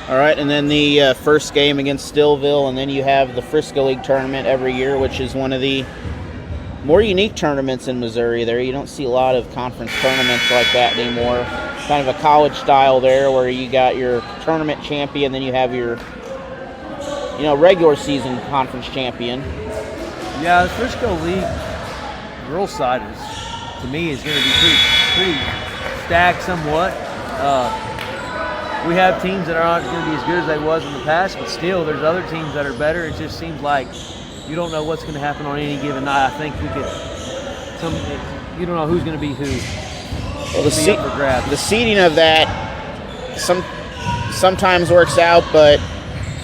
All right, and then the first game against Stillville, and then you have the Frisco League tournament every year, which is one of the more unique tournaments in Missouri there. You don't see a lot of conference tournaments like that anymore. Kind of a college style there where you got your tournament champion, then you have your regular season conference champion. Yeah, the Frisco League girls side to me is going to be pretty stacked somewhat. We have teams that aren't going to be as good as they was in the past, but still there's other teams that are better. It just seems like you don't know what's going to happen on any given night. I think you don't know who's going to be who. Well, the seeding of that sometimes works out, but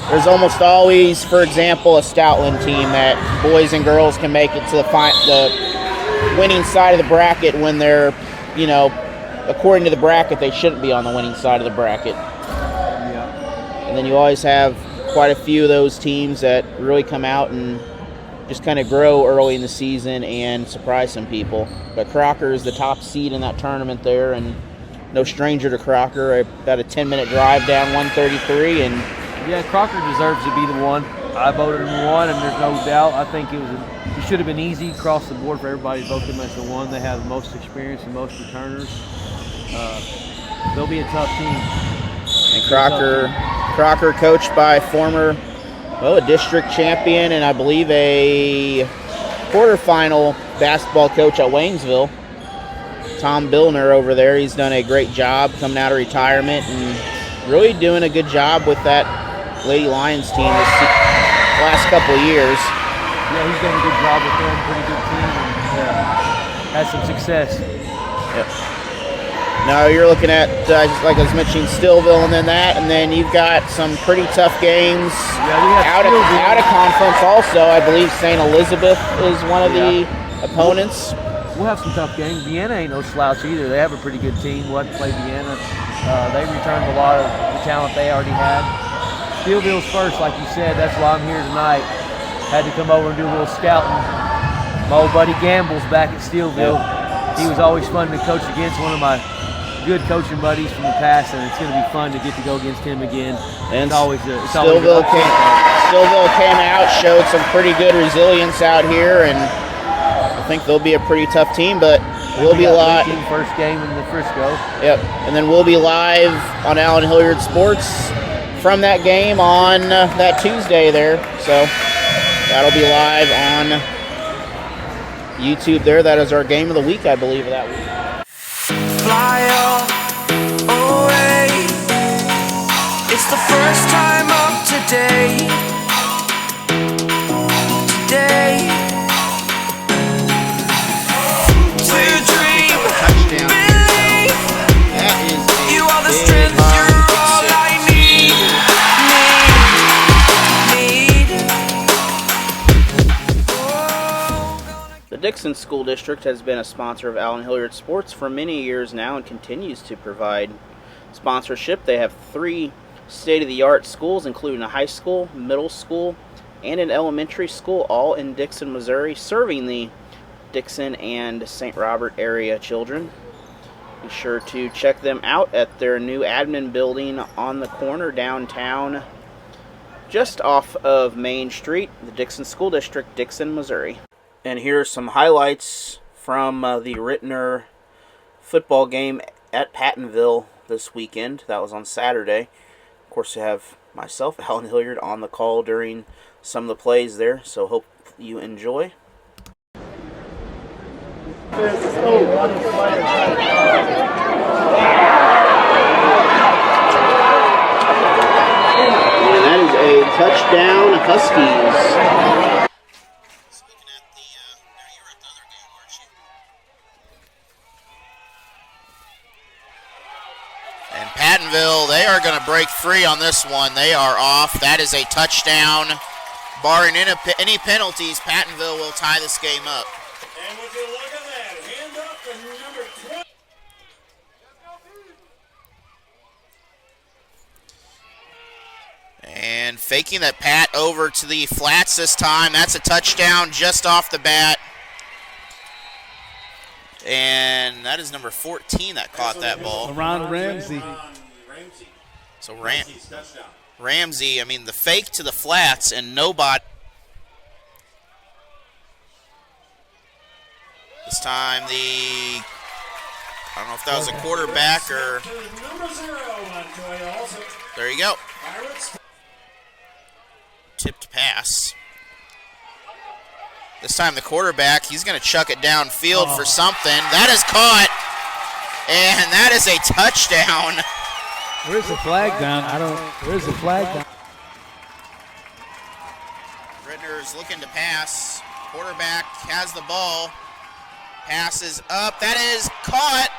there's almost always, for example, a Stoutland team that boys and girls can make it to the winning side of the bracket when they're, according to the bracket, they shouldn't be on the winning side of the bracket. Yeah. And then you always have quite a few of those teams that really come out and just kind of grow early in the season and surprise some people. But Crocker is the top seed in that tournament there, and no stranger to Crocker. About a 10-minute drive down 133, and yeah, Crocker deserves to be the one. I voted him 1, and there's no doubt. I think it should have been easy across the board for everybody to vote them as the 1. They have the most experience and most returners. They'll be a tough team. And Crocker coached by former, a district champion and I believe a quarterfinal basketball coach at Waynesville. Tom Billner over there. He's done a great job coming out of retirement and really doing a good job with that Lady Lions team this last couple of years. Yeah, he's done a good job with them. Pretty good team and had some success. Yep. Now you're looking at, like I was mentioning, Stillville and then that, and then you've got some pretty tough games out of conference also. I believe St. Elizabeth is one of the opponents. We'll have some tough games. Vienna ain't no slouch either. They have a pretty good team. We'll have to play Vienna. They returned a lot of the talent they already had. Stillville's first, like you said. That's why I'm here tonight. Had to come over and do a little scouting. My old buddy Gamble's back at Stillville. He was always fun to coach against, one of my good coaching buddies from the past, and it's going to be fun to get to go against him again. And Stillville came out, showed some pretty good resilience out here, and I think they'll be a pretty tough team, but we'll be live. First game in the Frisco. Yep, and then we'll be live on Allen Hilliard Sports from that game on that Tuesday there. So that'll be live on YouTube there. That is our game of the week, I believe, of that week. Fly away. It's the first time of today. Today. To dream, believe. You are the strength, you're all I need. The Dixon School District has been a sponsor of Allen Hilliard Sports for many years now and continues to provide sponsorship. They have 3 state-of-the-art schools, including a high school, middle school, and an elementary school, all in Dixon, Missouri, serving the Dixon and St. Robert area children. Be sure to check them out at their new admin building on the corner downtown, just off of Main Street, the Dixon School District, Dixon, Missouri. And here are some highlights from the Rittner football game at Pattonville this weekend. That was on Saturday. Of course, you have myself, Allen Hilliard, on the call during some of the plays there, so hope you enjoy. And that is a touchdown, Huskies. And Pattonville, they are going to break free on this one. They are off. That is a touchdown. Barring any penalties, Pattonville will tie this game up. would you look at that? Hand up for number 20. And faking that Pat over to the flats this time. That's a touchdown just off the bat. And that is number 14 that caught that ball. Ron Ramsey. So Ramsey, I mean, the fake to the flats and nobody. This time I don't know if that was a quarterback or. There you go. Tipped pass. This time the quarterback, he's going to chuck it downfield for something. That is caught, and that is a touchdown. Where's the flag down? Where's the flag down? Rittner's looking to pass. Quarterback has the ball. Passes up. That is caught.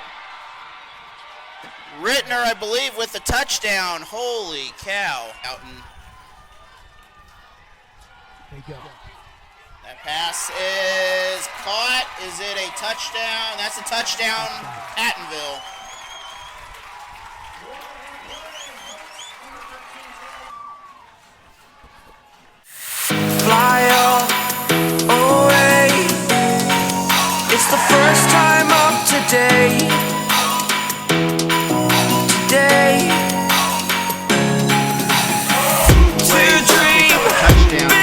Rittner, I believe, with the touchdown. Holy cow. There you go. That pass is caught. Is it a touchdown? That's a touchdown, Pattonville. Fly away. It's the first time of today. Today. To dream, believe.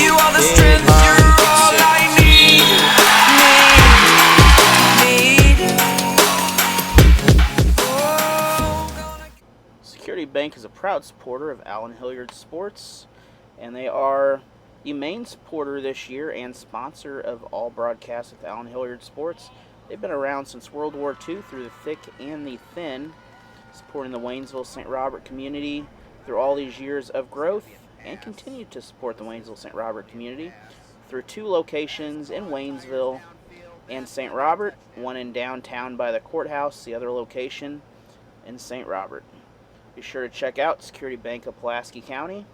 You are the strength, you're all I need. Security Bank is a proud supporter of Allen Hilliard Sports, and they are the main supporter this year and sponsor of all broadcasts with Allen Hilliard Sports. They've been around since World War II through the thick and the thin, supporting the Waynesville-St. Robert community through all these years of growth, and continue to support the Waynesville-St. Robert community through 2 locations in Waynesville and St. Robert, one in downtown by the courthouse, the other location in St. Robert. Be sure to check out Security Bank of Pulaski County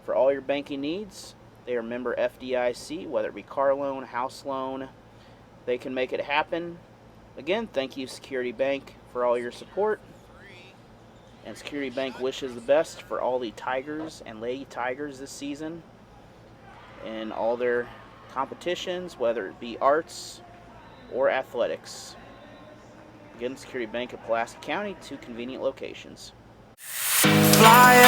for all your banking needs. They are member FDIC, whether it be car loan, house loan, they can make it happen. Again, thank you, Security Bank, for all your support. And Security Bank wishes the best for all the Tigers and Lady Tigers this season in all their competitions, whether it be arts or athletics. Again, Security Bank of Pulaski County, 2 convenient locations. Fly